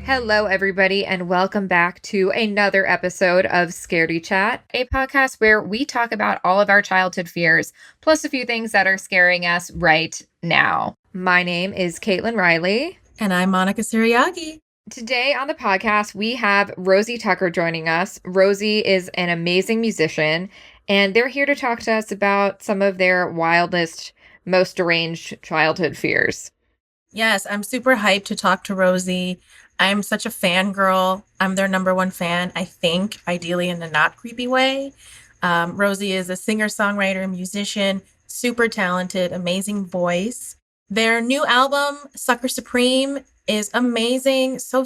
Hello, everybody, and welcome back to another episode of Scaredy Chat, a podcast where we talk about all of our childhood fears, plus a few things that are scaring us right now. My name is Kaitlin Riley. And I'm Monica Suriagi. Today on the podcast, we have Rosie Tucker joining us. Rosie is an amazing musician, and they're here to talk to us about some of their wildest, most deranged childhood fears. Yes, I'm super hyped to talk to Rosie. I'm such a fangirl. I'm their number one fan, I think, ideally in a not creepy way. Rosie is a singer-songwriter, musician, super talented, amazing voice. Their new album, Sucker Supreme, is amazing. So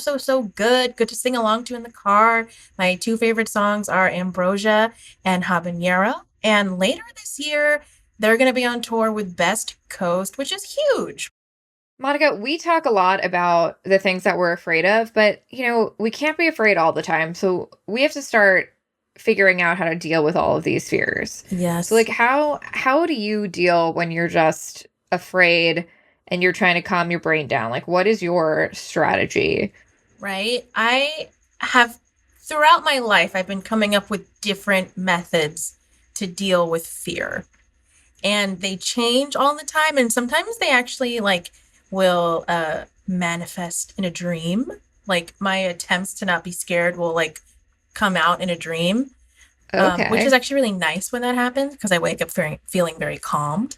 good. Good to sing along to in the car. My two favorite songs are Ambrosia and Habanero. And later this year, they're going to be on tour with Best Coast, which is huge. Monica, we talk a lot about the things that we're afraid of, but, we can't be afraid all the time. So we have to start figuring out how to deal with all of these fears. Yes. So, how do you deal when you're just afraid and you're trying to calm your brain down? Like, what is your strategy? Right. I have, throughout my life, I've been coming up with different methods to deal with fear. And they change all the time. And sometimes they actually, will manifest in a dream. Like, my attempts to not be scared will, come out in a dream. Okay. Which is actually really nice when that happens, because I wake up feeling very calmed.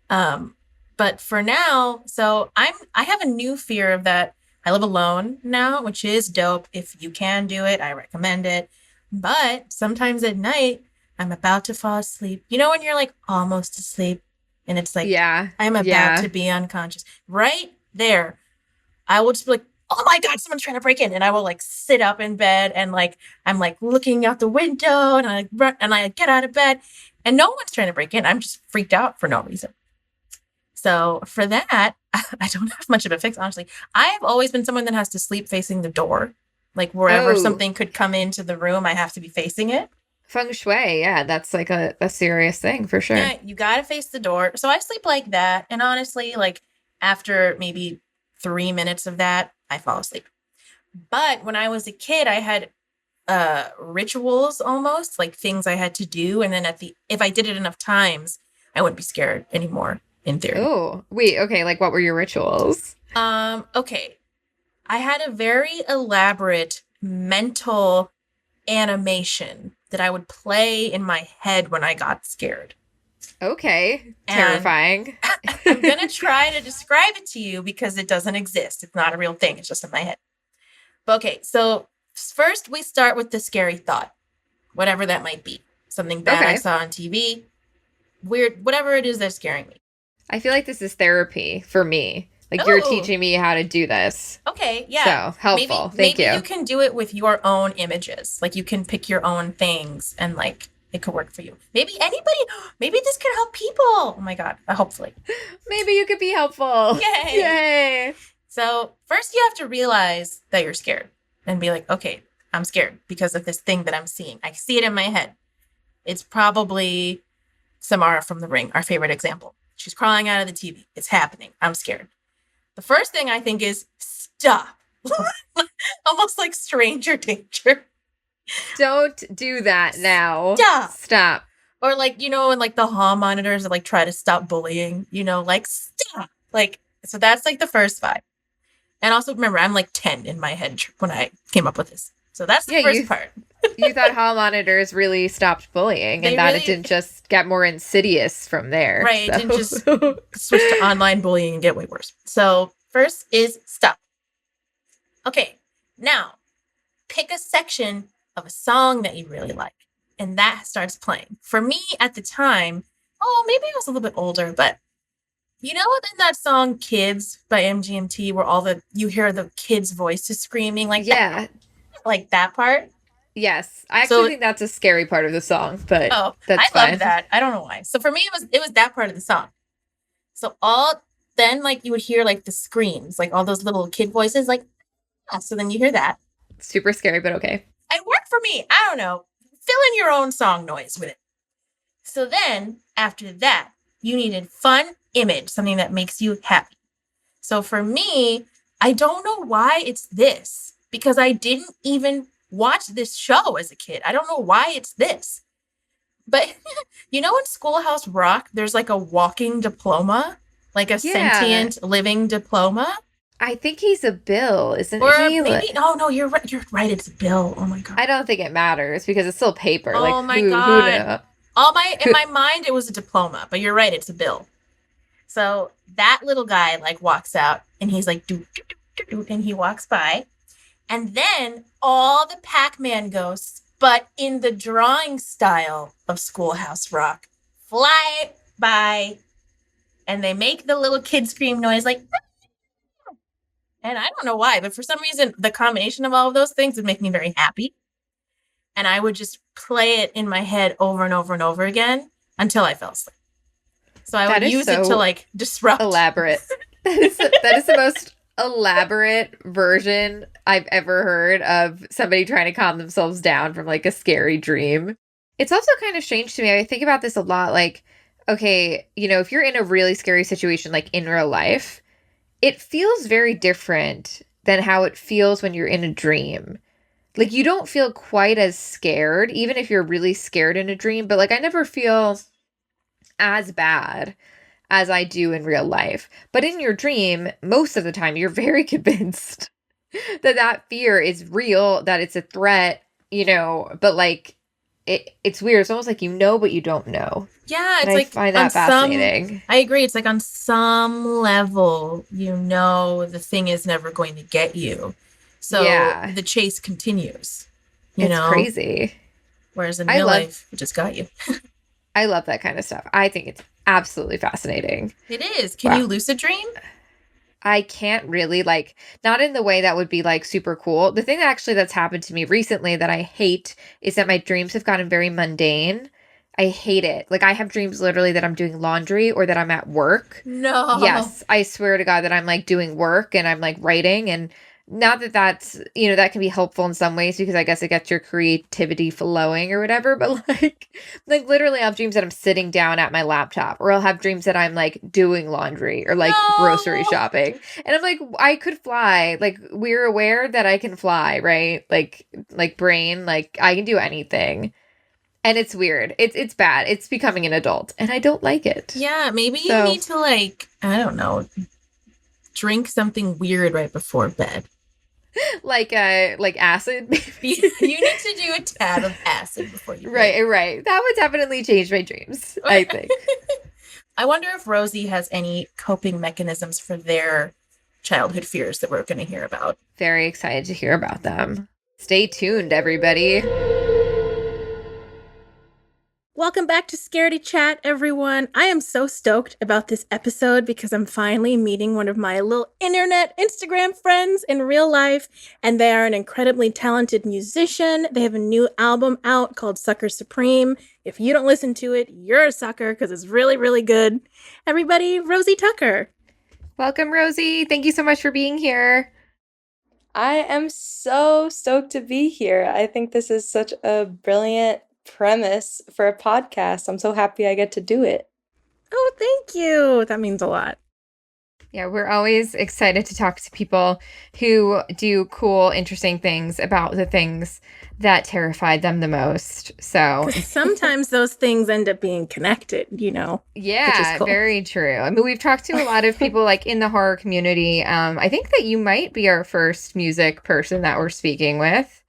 But for now, so I have a new fear of that. I live alone now, which is dope. If you can do it, I recommend it. But sometimes at night, I'm about to fall asleep. You know when you're almost asleep and it's yeah, I'm about to be unconscious. Right there, I will just be like, oh my God, someone's trying to break in. And I will sit up in bed and I'm looking out the window and I run and I get out of bed and no one's trying to break in. I'm just freaked out for no reason. So for that, I don't have much of a fix, honestly. I've always been someone that has to sleep facing the door. Wherever something could come into the room, I have to be facing it. Feng shui, yeah, that's a serious thing for sure. Yeah, you gotta face the door. So I sleep like that. And honestly, after maybe 3 minutes of that, I fall asleep. But when I was a kid, I had rituals almost, things I had to do. And then if I did it enough times, I wouldn't be scared anymore, in theory. Oh, wait, okay, what were your rituals? Okay. I had a very elaborate mental animation that I would play in my head when I got scared. Okay. Terrifying. I'm going to try to describe it to you because it doesn't exist. It's not a real thing. It's just in my head. Okay, so first we start with the scary thought, whatever that might be. Something bad I saw on TV, weird, whatever it is that's scaring me. I feel like this is therapy for me. You're teaching me how to do this. Okay, yeah. So, helpful. Thank you. Maybe you can do it with your own images. You can pick your own things and, it could work for you. Maybe this could help people. Oh, my God. Hopefully. Maybe you could be helpful. Yay. Yay. So, first you have to realize that you're scared and be like, okay, I'm scared because of this thing that I'm seeing. I see it in my head. It's probably Samara from The Ring, our favorite example. She's crawling out of the TV. It's happening. I'm scared. The first thing I think is stop. Almost like stranger danger. Don't do that now. Stop. Or in the hall monitors that try to stop bullying, stop. So that's the first vibe. And also remember, I'm 10 in my head when I came up with this. So that's the first part. You thought hall monitors really stopped bullying and that it didn't just get more insidious from there. Right. So. It didn't just switch to online bullying and get way worse. So first is stop. Okay. Now, pick a section of a song that you really like. And that starts playing. For me at the time, maybe I was a little bit older, but you know in that song Kids by MGMT where you hear the kids' voices screaming yeah. That part? Yes. I actually think that's a scary part of the song, but that's fine. I love that. I don't know why. So for me, it was that part of the song. So then you would hear the screams, all those little kid voices, so then you hear that. Super scary, but okay. It worked for me. I don't know. Fill in your own song noise with it. So then after that, you needed fun image, something that makes you happy. So for me, I don't know why it's this, because I didn't even watch this show as a kid. I don't know why it's this. But you know, in Schoolhouse Rock, there's like a walking diploma, like a Yeah. sentient living diploma. I think he's a Bill, isn't Or he? maybe, oh no, you're right. You're right. It's Bill. Oh my God. I don't think it matters because it's still paper. Like Oh my who God. know? In my mind, it was a diploma, but you're right. It's a Bill. So that little guy like walks out and he's like, doo, doo, doo, doo, and he walks by. And then all the Pac-Man ghosts, but in the drawing style of Schoolhouse Rock, fly by and they make the little kid scream noise like, and I don't know why, but for some reason, the combination of all of those things would make me very happy. And I would just play it in my head over and over and over again until I fell asleep. So I would use it to like disrupt. Elaborate. That is the most elaborate version I've ever heard of somebody trying to calm themselves down from like a scary dream. It's also kind of strange to me. I think about this a lot. Like, okay, you know, if you're in a really scary situation, like in real life, it feels very different than how it feels when you're in a dream. Like, you don't feel quite as scared, even if you're really scared in a dream. But like, I never feel as bad as I do in real life. But in your dream, most of the time, you're very convinced that that fear is real, that it's a threat, you know, but like it's weird. It's almost like you know, but you don't know. Yeah, it's and like I find that fascinating. I agree. It's like on some level, you know, the thing is never going to get you. So Yeah. the chase continues. It's crazy. Whereas in real life, it just got you. I love that kind of stuff. I think it's absolutely fascinating. It is. Can you lucid dream? I can't really, like, not in the way that would be like super cool. The thing that actually that's happened to me recently that I hate is that my dreams have gotten very mundane. I hate it. Like, I have dreams literally that I'm doing laundry or that I'm at work. No. Yes, I swear to God that I'm like doing work and I'm like writing, and not that that's, you know, that can be helpful in some ways because I guess it gets your creativity flowing or whatever, but like literally I'll have dreams that I'm sitting down at my laptop, or I'll have dreams that I'm like doing laundry or like grocery shopping. And I'm like, I could fly. Like, we're aware that I can fly, right? Like brain, like I can do anything. And it's weird. It's bad. It's becoming an adult and I don't like it. Yeah, maybe you need to like, I don't know, drink something weird right before bed. Like acid. You need to do a tad of acid before you Right. That would definitely change my dreams, I think. I wonder if Rosie has any coping mechanisms for their childhood fears that we're going to hear about. Very excited to hear about them. Stay tuned, everybody. Welcome back to Scaredy Chat, everyone. I am so stoked about this episode because I'm finally meeting one of my little internet Instagram friends in real life, and they are an incredibly talented musician. They have a new album out called Sucker Supreme. If you don't listen to it, you're a sucker because it's really, really good. Everybody, Rosie Tucker. Welcome, Rosie. Thank you so much for being here. I am so stoked to be here. I think this is such a brilliant premise for a podcast. I'm so happy I get to do it. Oh, thank you. That means a lot. Yeah, we're always excited to talk to people who do cool, interesting things about the things that terrified them the most. So sometimes those things end up being connected, you know? Yeah, cool. Very true. I mean, we've talked to a lot of people like in the horror community. I think that you might be our first music person that we're speaking with.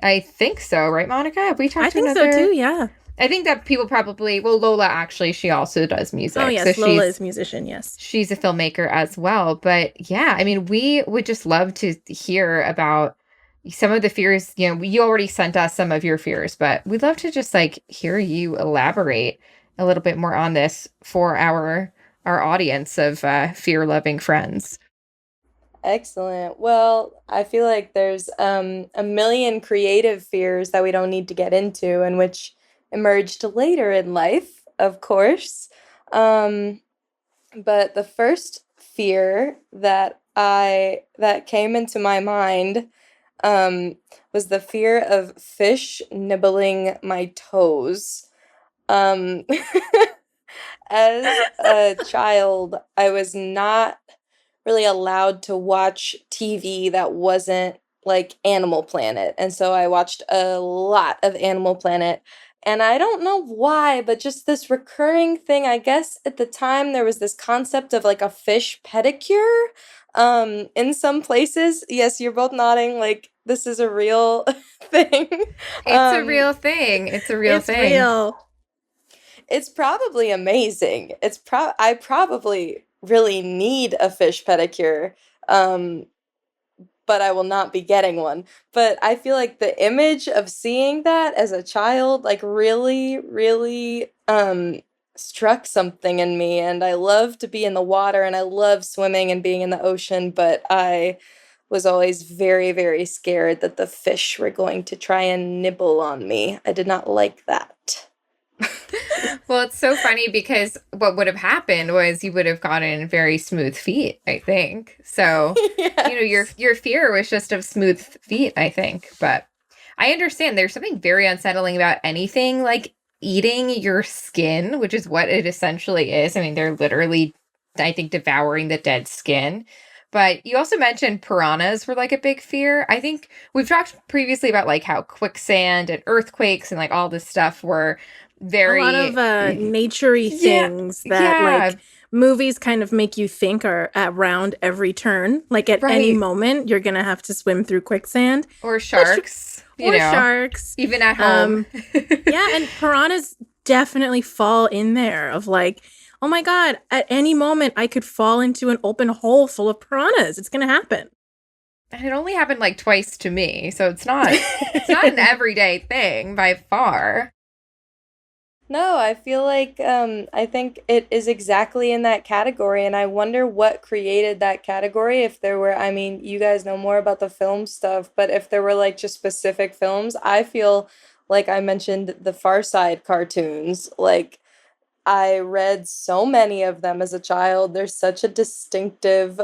I think so, right, Monica? Have we talked to another? I think so too, yeah. I think that people probably, well, Lola, actually, she also does music. Oh, yes, so Lola is a musician, yes. She's a filmmaker as well. But yeah, I mean, we would just love to hear about some of the fears. You know, you already sent us some of your fears, but we'd love to just like hear you elaborate a little bit more on this for our audience of fear-loving friends. Excellent. Well, I feel like there's a million creative fears that we don't need to get into and which emerged later in life, of course. But the first fear that came into my mind was the fear of fish nibbling my toes. As a child, I was not really allowed to watch TV that wasn't like Animal Planet. And so I watched a lot of Animal Planet. And I don't know why, but just this recurring thing, I guess at the time there was this concept of like a fish pedicure in some places. Yes, you're both nodding like this is a real thing. It's a Um real thing. It's a real It's thing. real. it's probably amazing. I probably really need a fish pedicure. Um but I will not be getting one. But I feel like the image of seeing that as a child, like really, really struck something in me. And I love to be in the water and I love swimming and being in the ocean, but I was always very, very scared that the fish were going to try and nibble on me. I did not like that. Well, it's so funny because what would have happened was you would have gotten very smooth feet, I think. So, Yes. your fear was just of smooth feet, I think. But I understand there's something very unsettling about anything like eating your skin, which is what it essentially is. I mean, they're literally, I think, devouring the dead skin. But you also mentioned piranhas were like a big fear. I think we've talked previously about like how quicksand and earthquakes and like all this stuff were A lot very of nature-y yeah, things that yeah, like movies kind of make you think are around every turn. Like at any right. moment, you're gonna have to swim through quicksand. Or That's true. sharks, Or sharks. even at home. Yeah, and piranhas definitely fall in there of like, oh my God, at any moment I could fall into an open hole full of piranhas. It's gonna happen. And it only happened like twice to me, so it's not an everyday thing by far. No, I feel like I think it is exactly in that category, and I wonder what created that category. If there were, I mean, you guys know more about the film stuff, but if there were like just specific films, I feel like I mentioned the Far Side cartoons. Like I read so many of them as a child. There's such a distinctive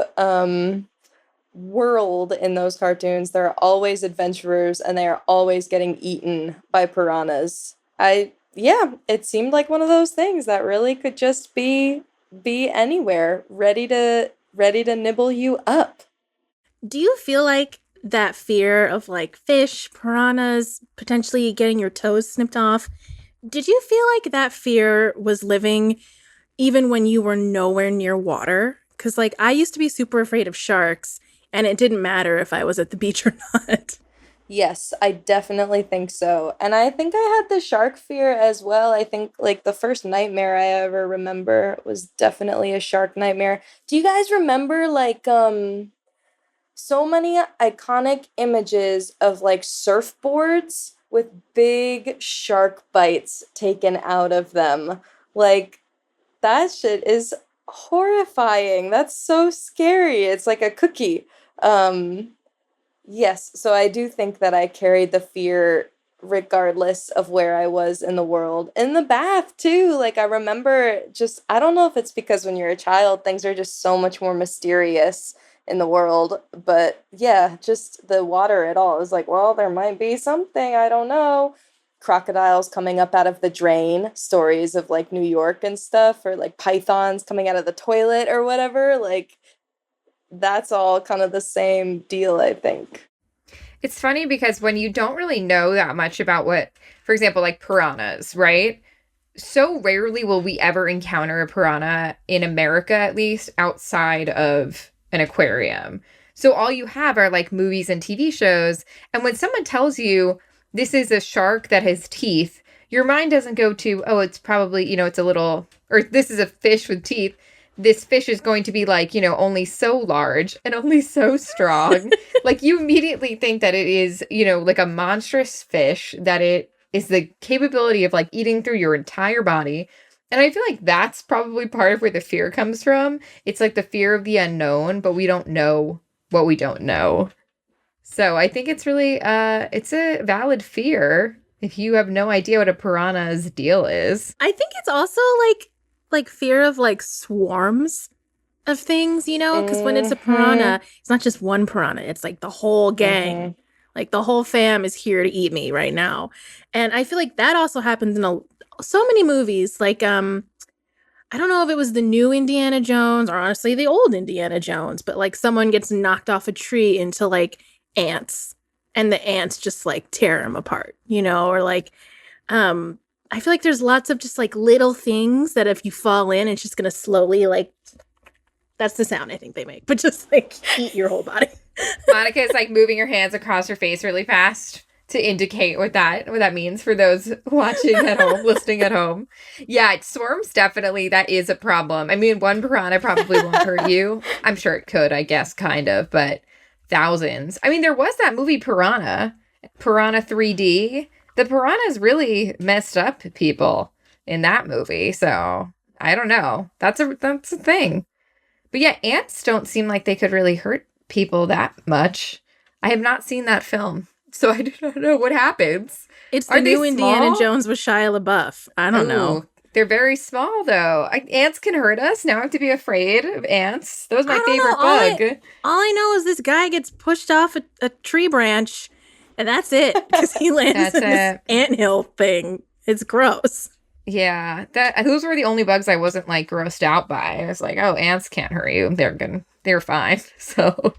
world in those cartoons. There are always adventurers and they are always getting eaten by piranhas. Yeah, it seemed like one of those things that really could just be anywhere, ready to nibble you up. Do you feel like that fear of like fish, piranhas, potentially getting your toes snipped off? Did you feel like that fear was living even when you were nowhere near water? Because, like, I used to be super afraid of sharks, and it didn't matter if I was at the beach or not. Yes, I definitely think so. And I think I had the shark fear as well. I think like the first nightmare I ever remember was definitely a shark nightmare. Do you guys remember like so many iconic images of like surfboards with big shark bites taken out of them? Like that shit is horrifying. That's so scary. It's like a cookie. Um Yes, so I do think that I carried the fear regardless of where I was in the world. In the bath too. Like I remember just I don't know if it's because when you're a child things are just so much more mysterious in the world, but yeah, just the water at all. It was like, well, there might be something, I don't know. Crocodiles coming up out of the drain, stories of like New York and stuff, or like pythons coming out of the toilet or whatever. Like that's all kind of the same deal, I think. It's funny because when you don't really know that much about what, for example, like piranhas, right? So rarely will we ever encounter a piranha in America, at least outside of an aquarium. So all you have are like movies and TV shows. And when someone tells you this is a shark that has teeth, your mind doesn't go to, oh, it's probably, it's a little, or this is a fish with teeth. This fish is going to be like, only so large and only so strong. Like you immediately think that it is, like a monstrous fish, that it is the capability of like eating through your entire body. And I feel like that's probably part of where the fear comes from. It's like the fear of the unknown, but we don't know what we don't know. So I think it's really it's a valid fear if you have no idea what a piranha's deal is. I think it's also like fear of like swarms of things, because when it's a Mhm. piranha, it's not just one piranha, it's like the whole gang. Mhm. Like the whole fam is here to eat me right now. And I feel like that also happens in so many movies. Like I don't know if it was the new Indiana Jones or honestly the old Indiana Jones, but like someone gets knocked off a tree into like ants, and the ants just like tear him apart, or like, I feel like there's lots of just like little things that if you fall in, it's just going to slowly like, that's the sound I think they make, but just like eat your whole body. Monica is like moving her hands across her face really fast to indicate what that means for those watching at home, listening at home. Yeah, swarms definitely, that is a problem. I mean, one piranha probably won't hurt you. I'm sure it could, I guess, kind of, but thousands. I mean, there was that movie Piranha 3D. The piranhas really messed up people in that movie, so I don't know. That's a thing. But yeah, ants don't seem like they could really hurt people that much. I have not seen that film, so I don't know what happens. It's the new Indiana Jones with Shia LaBeouf. I don't know. They're very small, though. Ants can hurt us. Now I have to be afraid of ants. That was my favorite bug. All I know is this guy gets pushed off a tree branch, and that's it. Because he lands in this anthill thing. It's gross. Yeah, those were the only bugs I wasn't like grossed out by. I was like, oh, ants can't hurt you. They're fine. So,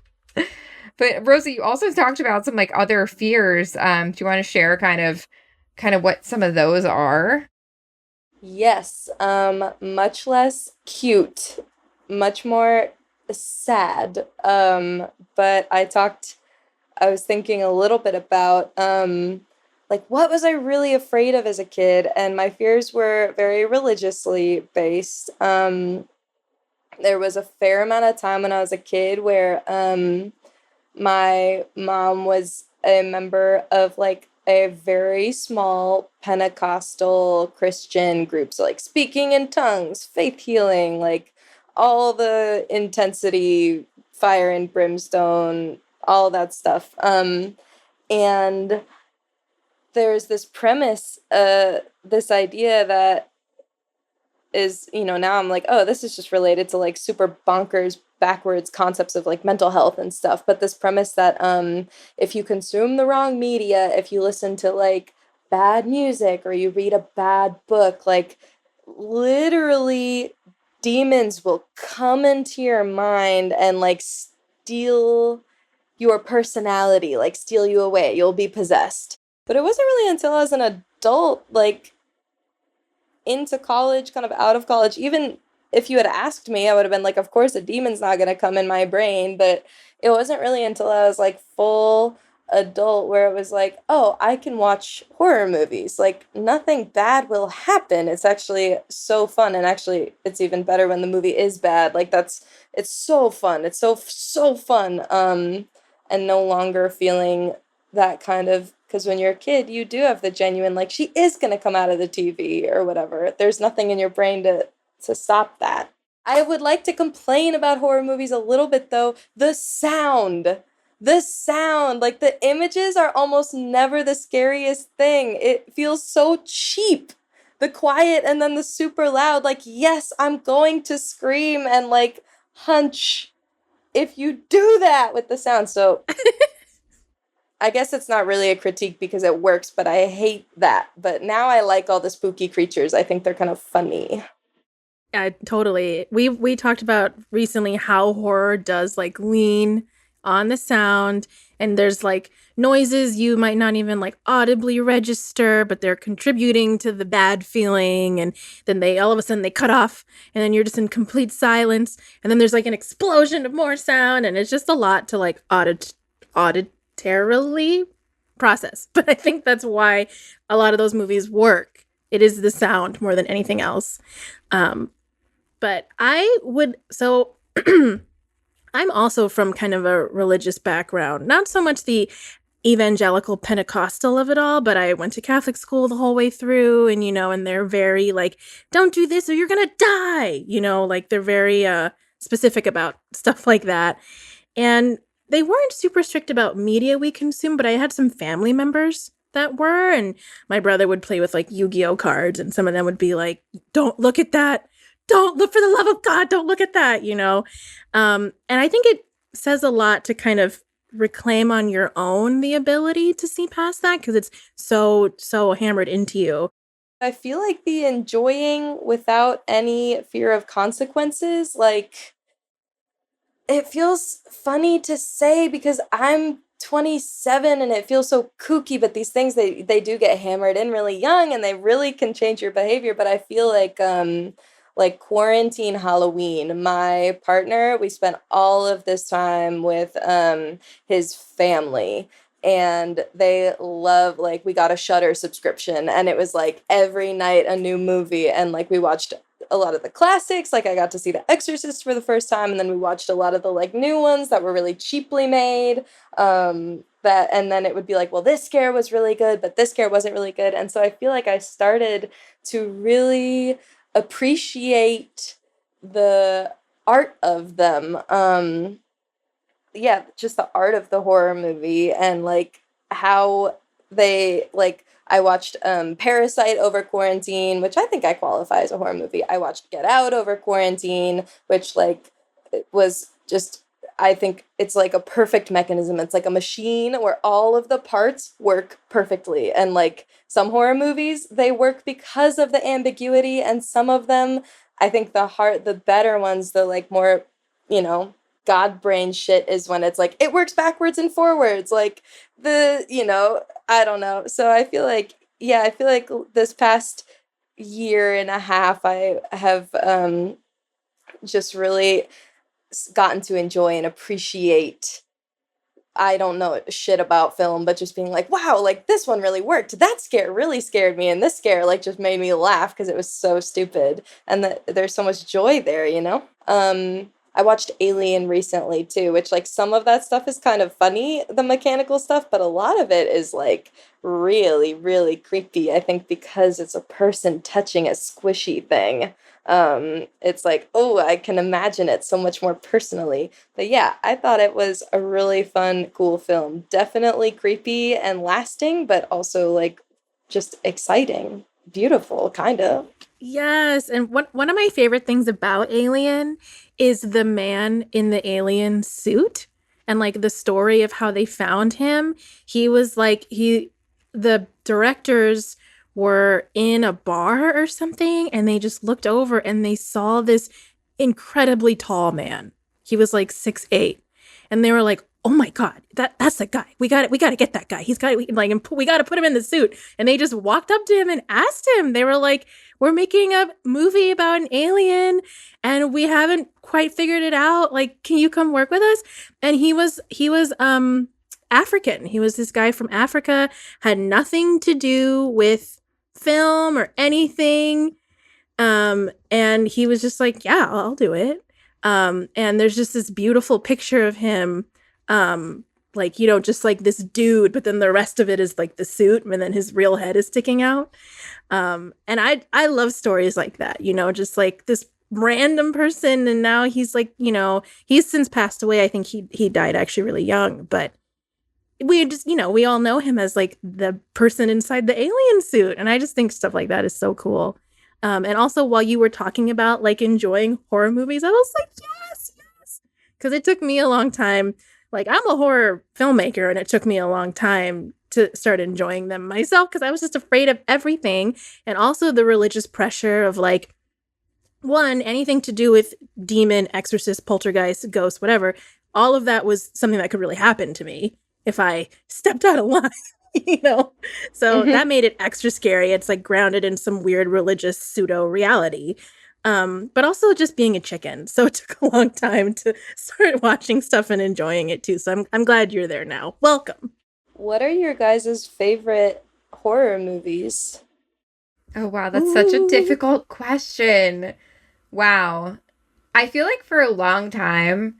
but Rosie, you also talked about some like other fears. Do you want to share kind of what some of those are? Yes, much less cute, much more sad. But I was thinking a little bit about like, what was I really afraid of as a kid? And my fears were very religiously based. There was a fair amount of time when I was a kid where my mom was a member of like a very small Pentecostal Christian group. So like speaking in tongues, faith healing, like all the intensity, fire and brimstone, all that stuff. And there's this premise, this idea that is, now I'm like, oh, this is just related to like super bonkers, backwards concepts of like mental health and stuff. But this premise that if you consume the wrong media, if you listen to like bad music or you read a bad book, like literally demons will come into your mind and like steal your personality, like steal you away. You'll be possessed. But it wasn't really until I was an adult, like into college, kind of out of college, even if you had asked me, I would have been like, of course, a demon's not going to come in my brain. But it wasn't really until I was like full adult where it was like, oh, I can watch horror movies. Like nothing bad will happen. It's actually so fun. And actually, it's even better when the movie is bad. Like it's so fun. It's so fun. And no longer feeling that kind of, because when you're a kid, you do have the genuine, like, she is going to come out of the TV or whatever. There's nothing in your brain to stop that. I would like to complain about horror movies a little bit, though. The sound, like, the images are almost never the scariest thing. It feels so cheap. The quiet and then the super loud, like, yes, I'm going to scream and, like, hunch if you do that with the sound. So I guess it's not really a critique because it works, but I hate that. But now I like all the spooky creatures. I think they're kind of funny. Yeah, totally. We talked about recently how horror does like lean on the sound, and there's like noises you might not even like audibly register, but they're contributing to the bad feeling, and then they all of a sudden they cut off, and then you're just in complete silence, and then there's like an explosion of more sound, and it's just a lot to like auditorily process. But I think that's why a lot of those movies work. It is the sound more than anything else. But I'm also from kind of a religious background, not so much the evangelical Pentecostal of it all, but I went to Catholic school the whole way through, and, and they're very like, don't do this or you're going to die, like they're very specific about stuff like that. And they weren't super strict about media we consume, but I had some family members that were, and my brother would play with like Yu-Gi-Oh cards, and some of them would be like, don't look at that. Don't look, for the love of God, don't look at that, And I think it says a lot to kind of reclaim on your own the ability to see past that, because it's so hammered into you. I feel like the enjoying without any fear of consequences, like, it feels funny to say because I'm 27 and it feels so kooky, but these things they do get hammered in really young and they really can change your behavior. But I feel like quarantine Halloween, my partner, we spent all of this time with his family, and they love, like, we got a Shudder subscription and it was like every night a new movie, and like we watched a lot of the classics. Like I got to see The Exorcist for the first time, and then we watched a lot of the like new ones that were really cheaply made. That and then it would be like, well, this scare was really good, but this scare wasn't really good. And so I feel like I started to really appreciate the art of them. Yeah, just the art of the horror movie, and like how they like I watched Parasite over quarantine, which I think I qualify as a horror movie. I watched Get Out over quarantine, which like it was just, I think it's like a perfect mechanism. It's like a machine where all of the parts work perfectly. And like some horror movies, they work because of the ambiguity, and some of them, I think the better ones, the like more, you know, God brain shit is when it's like it works backwards and forwards, like I don't know. So I feel like, yeah, I feel like this past year and a half I have just really gotten to enjoy and appreciate, I don't know shit about film, but just being like, wow, like this one really worked. That scare really scared me, and this scare like just made me laugh because it was so stupid, and there's so much joy there, you know. I watched Alien recently too, which like some of that stuff is kind of funny, the mechanical stuff, but a lot of it is like really, really creepy. I think because it's a person touching a squishy thing. It's like, oh, I can imagine it so much more personally. But yeah, I thought it was a really fun, cool film. Definitely creepy and lasting, but also like just exciting, beautiful, kind of. Yes, and one of my favorite things about Alien is the man in the alien suit, and like the story of how they found him. He was like the directors were in a bar or something, and they just looked over and they saw this incredibly tall man. He was like 6'8", and they were like, "Oh my God, that's the guy. We got to get that guy. He's got like, we got to put him in the suit." And they just walked up to him and asked him. They were like, "We're making a movie about an alien, and we haven't quite figured it out. Like, can you come work with us?" And he was African. He was this guy from Africa, had nothing to do with film or anything. And he was just like, "Yeah, I'll do it." And there's just this beautiful picture of him, like, just like this dude, but then the rest of it is like the suit, and then his real head is sticking out. And I love stories like that, just like this random person, and now he's like, he's since passed away. I think he died actually really young, but we just, we all know him as like the person inside the alien suit. And I just think stuff like that is so cool. And also, while you were talking about like enjoying horror movies, I was like, yes. Because it took me a long time. Like, I'm a horror filmmaker, and it took me a long time to start enjoying them myself because I was just afraid of everything. And also the religious pressure of like, one, anything to do with demon, exorcist, poltergeist, ghost, whatever. All of that was something that could really happen to me if I stepped out of line, So that made it extra scary. It's like grounded in some weird religious pseudo reality. But also just being a chicken. So it took a long time to start watching stuff and enjoying it too. So I'm glad you're there now. Welcome. What are your guys' favorite horror movies? Oh, wow. That's such a difficult question. Wow. I feel like for a long time,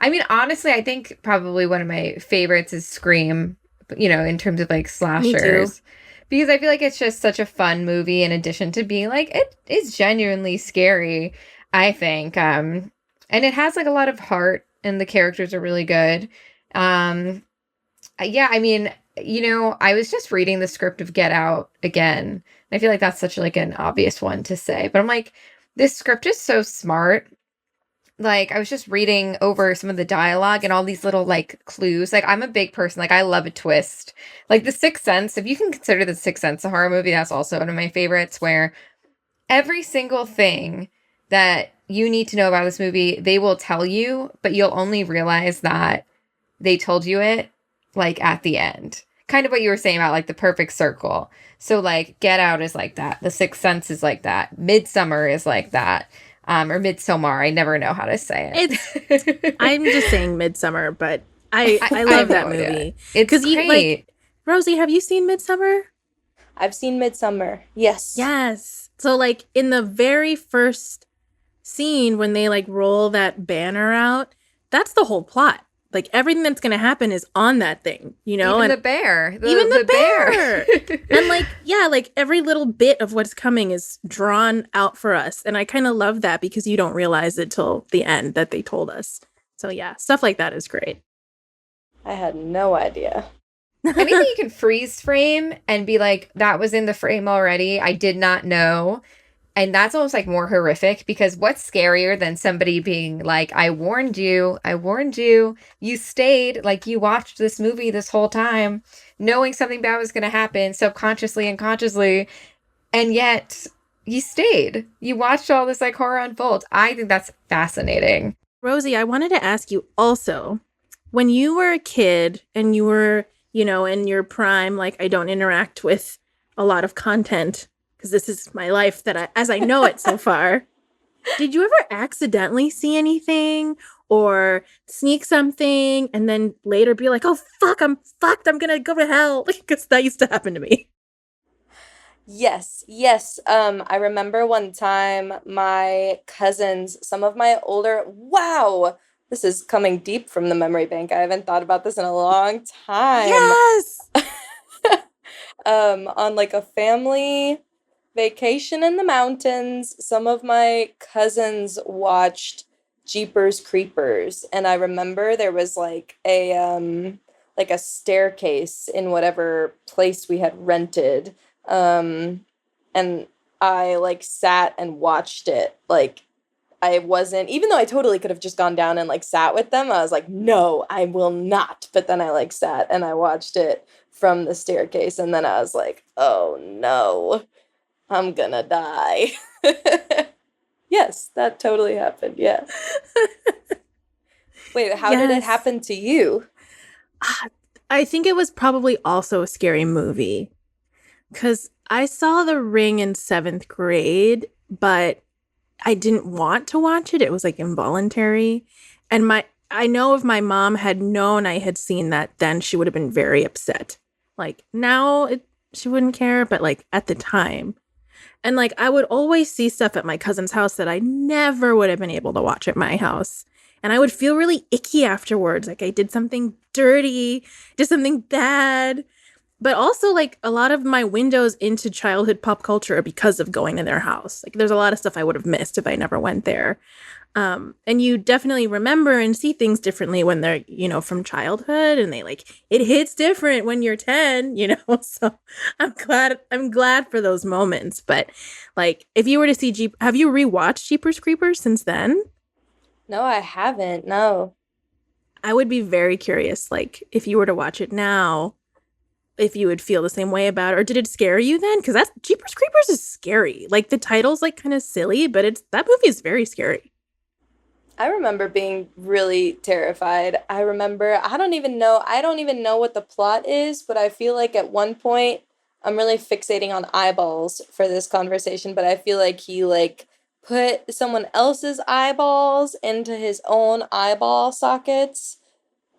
I mean, honestly, I think probably one of my favorites is Scream, in terms of like slashers. Because I feel like it's just such a fun movie in addition to being like, it is genuinely scary, I think. And it has like a lot of heart and the characters are really good. Yeah, I mean, I was just reading the script of Get Out again. I feel like that's such like an obvious one to say, but I'm like, this script is so smart. Like, I was just reading over some of the dialogue and all these little like clues. Like, I'm a big person. Like, I love a twist. Like The Sixth Sense, if you can consider The Sixth Sense a horror movie, that's also one of my favorites, where every single thing that you need to know about this movie, they will tell you, but you'll only realize that they told you it like at the end. Kind of what you were saying about like the perfect circle. So like Get Out is like that. The Sixth Sense is like that. Midsummer is like that. Or Midsommar. I never know how to say it. I'm just saying Midsummer, but I love that movie. It's great. Like, Rosie, have you seen Midsummer? I've seen Midsummer. Yes. Yes. So like in the very first scene when they like roll that banner out, that's the whole plot. Like everything that's going to happen is on that thing, you know? Even and the bear. Even the bear. And like, yeah, like every little bit of what's coming is drawn out for us. And I kind of love that because you don't realize it till the end that they told us. So yeah, stuff like that is great. I had no idea. Anything you can freeze frame and be like, that was in the frame already. I did not know. And that's almost like more horrific because what's scarier than somebody being like, I warned you, you stayed, like you watched this movie this whole time, knowing something bad was going to happen subconsciously and consciously, and yet you stayed. You watched all this like horror unfold. I think that's fascinating. Rosie, I wanted to ask you also, when you were a kid and you were, you know, in your prime, like I don't interact with a lot of content, because this is my life as I know it so far. Did you ever accidentally see anything or sneak something and then later be like, oh, fuck, I'm fucked. I'm going to go to hell? Because that used to happen to me. Yes. I remember one time my cousins, some of my older, wow, this is coming deep from the memory bank. I haven't thought about this in a long time. Yes. On like a family vacation in the mountains, some of my cousins watched Jeepers Creepers, and I remember there was like a staircase in whatever place we had rented, and I like sat and watched it. Like I wasn't, even though I totally could have just gone down and like sat with them, I was like, no, I will not. But then I like sat and I watched it from the staircase, and then I was like, oh no, I'm gonna die. Yes, that totally happened. Yeah. Wait, how did it happen to you? I think it was probably also a scary movie because I saw The Ring in 7th grade, but I didn't want to watch it. It was like involuntary. And I know if my mom had known I had seen that, then she would have been very upset. Like now she wouldn't care, but like at the time. And like I would always see stuff at my cousin's house that I never would have been able to watch at my house. And I would feel really icky afterwards. Like I did something dirty, did something bad. But also like a lot of my windows into childhood pop culture are because of going to their house. Like there's a lot of stuff I would have missed if I never went there. And you definitely remember and see things differently when they're, you know, from childhood, and they like, it hits different when you're 10, you know? So I'm glad for those moments. But like, if you were to see have you rewatched Jeepers Creepers since then? No, I haven't. No. I would be very curious, like if you were to watch it now, if you would feel the same way about it, or did it scare you then? Because that's Jeepers Creepers is scary. Like the title's like kind of silly, but that movie is very scary. I remember being really terrified. I don't even know what the plot is, but I feel like at one point, I'm really fixating on eyeballs for this conversation, but I feel like he like put someone else's eyeballs into his own eyeball sockets,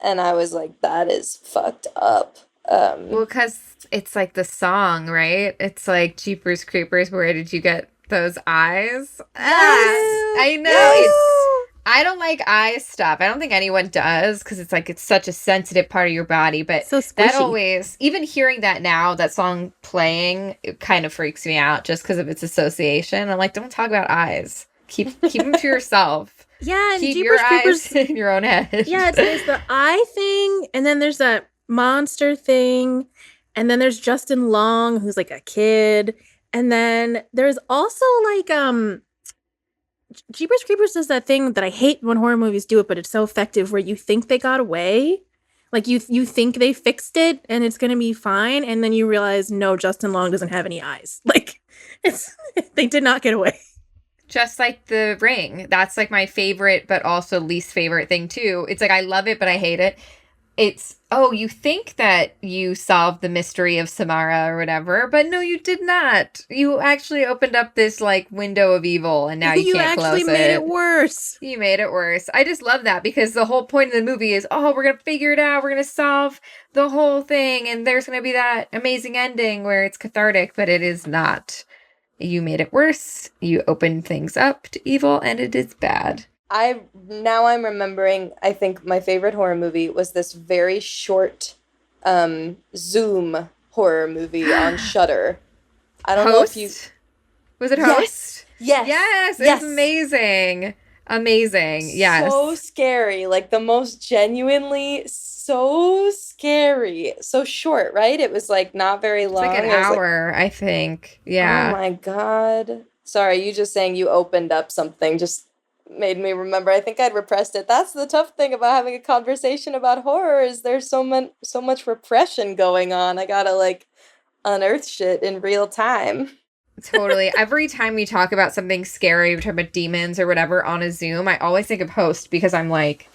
and I was like, that is fucked up. Well, because it's like the song, right? It's like Jeepers Creepers, where did you get those eyes? Yes! I know. I don't like eye stuff. I don't think anyone does because it's like it's such a sensitive part of your body. But so squishy. That always, even hearing that now, that song playing, it kind of freaks me out just because of its association. I'm like, don't talk about eyes. Keep them to yourself. Yeah, and keep Jeepers your Creepers eyes in your own head. Yeah, there's the eye thing, and then there's that monster thing, and then there's Justin Long, who's like a kid, and then there's also like Jeepers Creepers does that thing that I hate when horror movies do it, but it's so effective, where you think they got away. Like you think they fixed it and it's going to be fine. And then you realize, no, Justin Long doesn't have any eyes. Like they did not get away. Just like The Ring. That's like my favorite, but also least favorite thing too. It's like, I love it, but I hate it. you think that you solved the mystery of Samara or whatever, but no, you did not. You actually opened up this like window of evil and now you can't close it. You actually made it worse. You made it worse. I just love that because the whole point of the movie is, oh, we're going to figure it out. We're going to solve the whole thing. And there's going to be that amazing ending where it's cathartic, but it is not. You made it worse. You opened things up to evil and it is bad. I'm remembering, I think my favorite horror movie was this very short Zoom horror movie on Shudder. I don't know if you... Was it Host? Yes. Yes. It's amazing. Amazing. Yes. So scary. Like the most genuinely so scary. So short, right? It was like not very long. It's like an hour, I think. Yeah. Oh my God. Sorry, you just saying you opened up something just made me remember. I think I'd repressed it. That's the tough thing about having a conversation about horror is there's so much repression going on. I gotta like unearth shit in real time. Totally. Every time we talk about something scary, we talk about demons or whatever on a Zoom, I always think of Host because I'm like,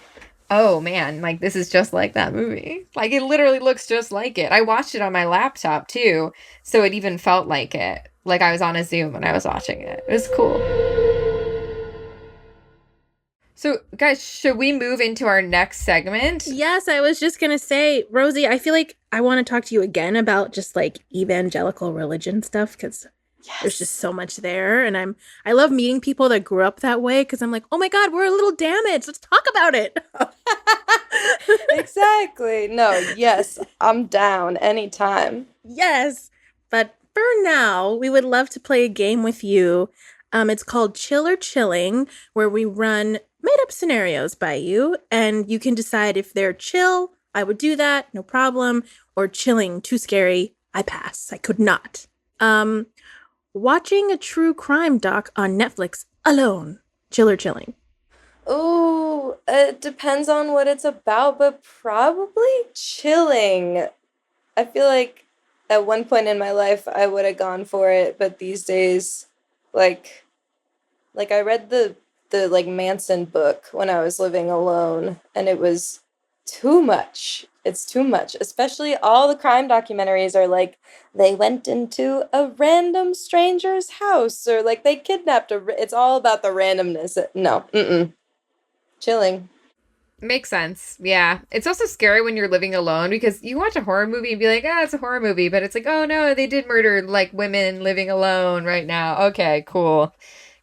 oh man, like this is just like that movie. Like it literally looks just like it. I watched it on my laptop too, so it even felt like it. Like I was on a Zoom when I was watching it. It was cool. So, guys, should we move into our next segment? Yes, I was just going to say, Rosie, I feel like I want to talk to you again about just like evangelical religion stuff because there's just so much there. And I love meeting people that grew up that way because I'm like, oh my God, we're a little damaged. Let's talk about it. Exactly. No, yes, I'm down anytime. Yes. But for now, we would love to play a game with you. It's called Chill or Chilling, where we run made-up scenarios by you, and you can decide if they're chill, I would do that, no problem, or chilling, too scary, I pass, I could not. Watching a true crime doc on Netflix alone, chill or chilling? Ooh, it depends on what it's about, but probably chilling. I feel like at one point in my life I would have gone for it, but these days, like I read the like Manson book when I was living alone, and it was too much. It's too much. Especially all the crime documentaries are like they went into a random stranger's house or like they kidnapped it's all about the randomness. No, chilling. Makes sense. Yeah. It's also scary when you're living alone because you watch a horror movie and be like, it's a horror movie, but it's like, oh no, they did murder like women living alone right now. Okay, cool.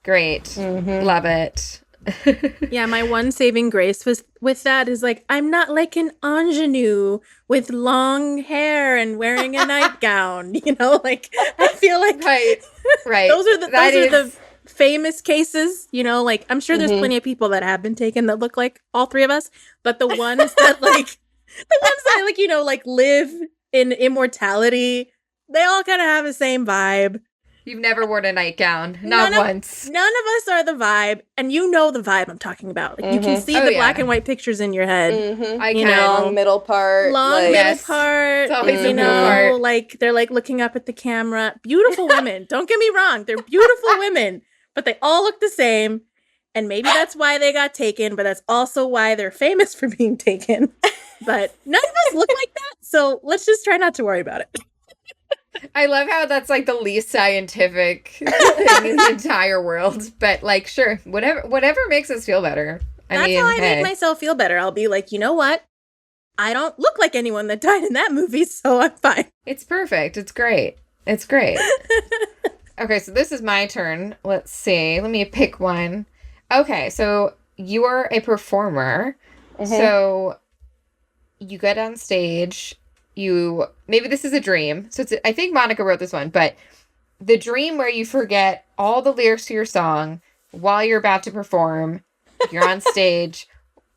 Great. Mm-hmm. Love it. Yeah, my one saving grace was with that is like, I'm not like an ingenue with long hair and wearing a nightgown, you know, like I feel like right. those are the famous cases, you know, like I'm sure there's plenty of people that have been taken that look like all three of us, but the ones that like you know, like live in immortality, they all kind of have the same vibe. You've never worn a nightgown. Not once. None of us are the vibe. And you know the vibe I'm talking about. Like, you can see the black and white pictures in your head. Mm-hmm. I can. Long middle part. Middle part. It's always you know, like they're like looking up at the camera. Beautiful women. Don't get me wrong. They're beautiful women. But they all look the same. And maybe that's why they got taken. But that's also why they're famous for being taken. But none of us look like that. So let's just try not to worry about it. I love how that's like the least scientific thing in the entire world. But like, sure, whatever makes us feel better. That's how I make myself feel better. I'll be like, you know what? I don't look like anyone that died in that movie, so I'm fine. It's perfect. It's great. It's great. Okay, so this is my turn. Let's see. Let me pick one. Okay, so you are a performer. Mm-hmm. So you get on stage. Maybe this is a dream. So I think Monica wrote this one, but the dream where you forget all the lyrics to your song while you're about to perform, you're on stage.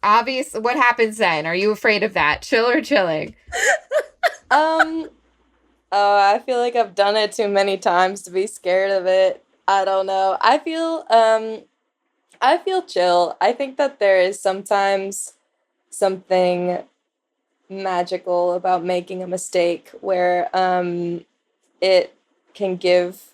What happens then? Are you afraid of that? Chill or chilling? I feel like I've done it too many times to be scared of it. I don't know. I feel chill. I think that there is sometimes something magical about making a mistake where it can give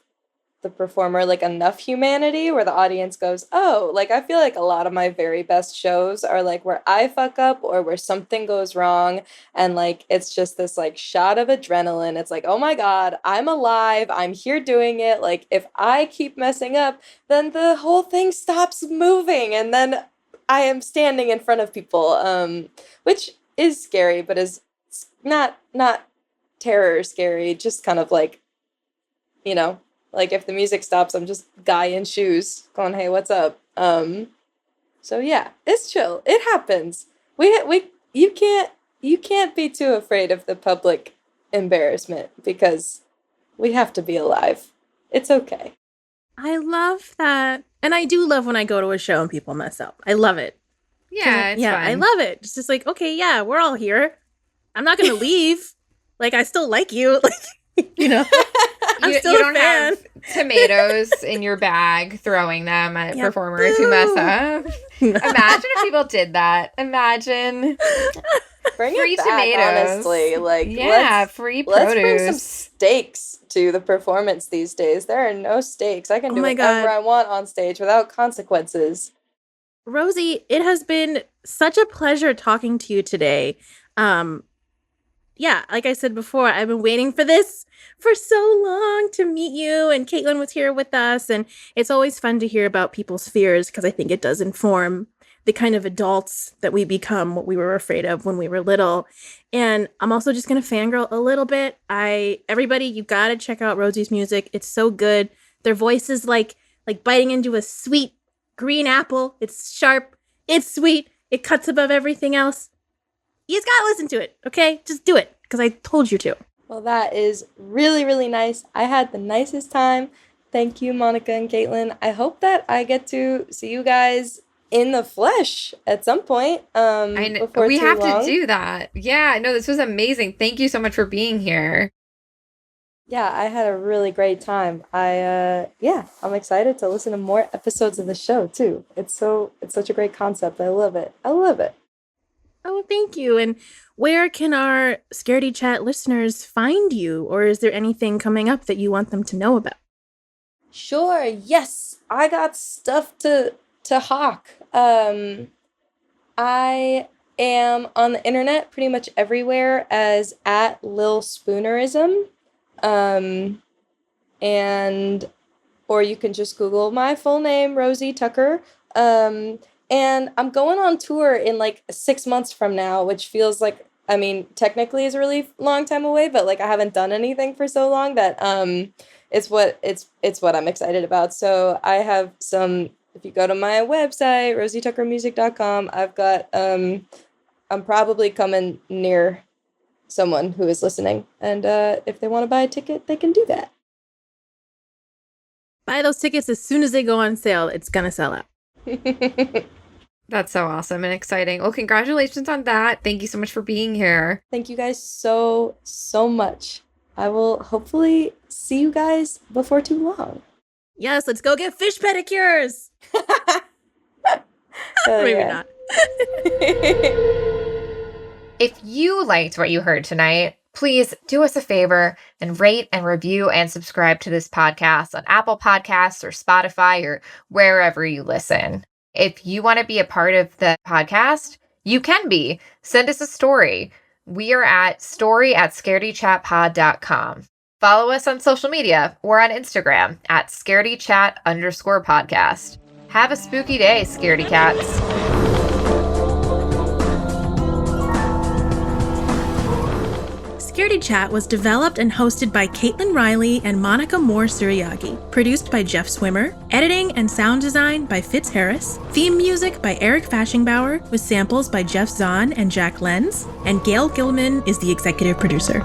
the performer like enough humanity where the audience goes, oh, like I feel like a lot of my very best shows are like where I fuck up or where something goes wrong, and like it's just this like shot of adrenaline. It's like, oh my God, I'm alive, I'm here doing it. Like if I keep messing up, then the whole thing stops moving, and then I am standing in front of people, which is scary, but is not terror scary, just kind of like, you know, like if the music stops, I'm just guy in shoes going, hey, what's up? So yeah, it's chill. It happens. You can't be too afraid of the public embarrassment because we have to be alive. It's okay. I love that. And I do love when I go to a show and people mess up. I love it. Yeah, it's fun. I love it. It's just like, okay, yeah, we're all here. I'm not going to leave. Like, I still like you. Like, you know, I'm still a fan. Have tomatoes in your bag throwing them at performers who mess up. Imagine if people did that. Imagine. Bring free it back, tomatoes. honestly. Like, free produce. Let's bring some stakes to the performance these days. There are no stakes. I can do whatever I want on stage without consequences. Rosie, it has been such a pleasure talking to you today. Yeah, like I said before, I've been waiting for this for so long to meet you, and Kaitlin was here with us, and it's always fun to hear about people's fears because I think it does inform the kind of adults that we become, what we were afraid of when we were little. And I'm also just going to fangirl a little bit. Everybody, you got to check out Rosie's music. It's so good. Their voice is like biting into a sweet green apple. It's sharp. It's sweet. It cuts above everything else. You just got to listen to it, okay? Just do it because I told you to. Well, that is really, really nice. I had the nicest time. Thank you, Monica and Kaitlin. I hope that I get to see you guys in the flesh at some point. I know. We have to do that. Yeah, no, this was amazing. Thank you so much for being here. Yeah, I had a really great time. I'm excited to listen to more episodes of the show too. It's such a great concept. I love it. Oh, thank you. And where can our Scaredy Chat listeners find you? Or is there anything coming up that you want them to know about? Sure. Yes, I got stuff to hawk. I am on the internet pretty much everywhere as @LilSpoonerism. Or you can just Google my full name, Rosie Tucker. And I'm going on tour in like 6 months from now, which feels like, I mean, technically is a really long time away, but like I haven't done anything for so long that it's what I'm excited about. So I have some, if you go to my website, rosietuckermusic.com, I've got I'm probably coming near someone who is listening, and if they want to buy a ticket, they can do that. Buy those tickets as soon as they go on sale. It's gonna sell out. That's so awesome and exciting. Well, congratulations on that. Thank you so much for being here. Thank you guys so much. I will hopefully see you guys before too long. Yes, let's go get fish pedicures. Maybe not. If you liked what you heard tonight, please do us a favor and rate and review and subscribe to this podcast on Apple Podcasts or Spotify or wherever you listen. If you want to be a part of the podcast, you can be. Send us a story. We are at story@scaredychatpod.com. Follow us on social media or on Instagram @scaredychat_podcast. Have a spooky day, Scaredy Cats. Scaredy Chat was developed and hosted by Kaitlin Riley and Monica Moore-Suriagi. Produced by Jeff Swimmer. Editing and sound design by Fitz Harris. Theme music by Eric Fashingbauer with samples by Jeff Zahn and Jack Lenz. And Gail Gilman is the executive producer.